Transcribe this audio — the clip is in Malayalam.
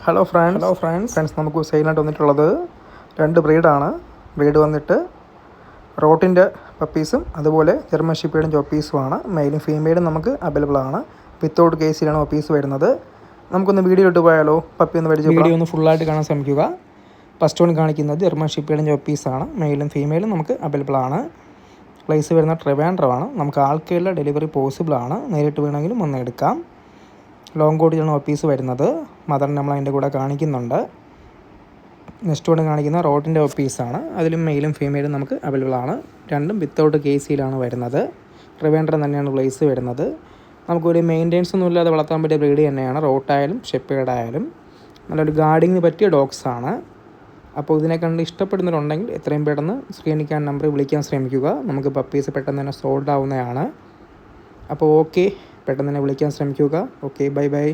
ഹലോ ഫ്രണ്ട്സ് നമുക്ക് സെയിലായിട്ട് വന്നിട്ടുള്ളത് 2 ബ്രീഡാണ്. ബ്രീഡ് വന്നിട്ട് റോട്ടിൻ്റെ പപ്പീസും അതുപോലെ ജർമ്മൻ ഷെപ്പേർഡിൻ്റെ പപ്പീസുമാണ്. മെയിലും ഫീമെയിലും നമുക്ക് അവൈലബിൾ ആണ്. വിത്തൗട്ട് കേസിലാണ് പപ്പീസ് വരുന്നത്. നമുക്കൊന്ന് വീഡിയോ ഇട്ട് പോയാലോ? പപ്പി ഒന്ന് പരിചയം. വീഡിയോ ഒന്ന് ഫുള്ളായിട്ട് കാണാൻ ശ്രമിക്കുക. ഫസ്റ്റ് വൺ കാണിക്കുന്നത് ജർമ്മൻ ഷെപ്പേർഡിൻ്റെ പപ്പീസാണ്. മെയിലും ഫീമെയിലും നമുക്ക് അവൈലബിൾ ആണ്. പ്ലേസ് വരുന്ന ട്രിവാൻഡ്രമാണ്. നമുക്ക് ആൾക്കുള്ള ഡെലിവറി പോസിബിൾ ആണ്. നേരിട്ട് വേണമെങ്കിലും ഒന്ന് എടുക്കാം. ലോങ് കോട്ടിലാണ് പപ്പീസ് വരുന്നത്. മദറിന് നമ്മൾ അതിൻ്റെ കൂടെ കാണിക്കുന്നുണ്ട്. നെക്സ്റ്റ് കൊണ്ട് കാണിക്കുന്ന റോട്ടിൻ്റെ പപ്പീസാണ്. അതിലും മെയിലും ഫീമെയിലും നമുക്ക് അവൈലബിൾ ആണ്. രണ്ടും വിത്തൗട്ട് കേസിയിലാണ് വരുന്നത്. ട്രിവാൻഡ്രം തന്നെയാണ് പ്ലേസ് വരുന്നത്. നമുക്കൊരു മെയിൻ്റെനൻസ് ഒന്നും ഇല്ലാതെ വളർത്താൻ പറ്റിയ ബ്രീഡ് തന്നെയാണ്. റോട്ടായാലും ഷെപ്പേർഡായാലും നല്ലൊരു ഗാർഡിങ്ങിന് പറ്റിയ ഡോഗ്സാണ്. അപ്പോൾ ഇതിനെ കണ്ട് ഇഷ്ടപ്പെടുന്നവരുണ്ടെങ്കിൽ എത്രയും പെട്ടെന്ന് സ്ക്രീനിൽ നമ്പറിൽ വിളിക്കാൻ ശ്രമിക്കുക. നമുക്ക് പപ്പീസ് പെട്ടെന്ന് തന്നെ സോൾഡ് ആവുന്നതാണ്. അപ്പോൾ ഓക്കെ, പെട്ടെന്ന് തന്നെ വിളിക്കാൻ ശ്രമിക്കുക. Okay, by.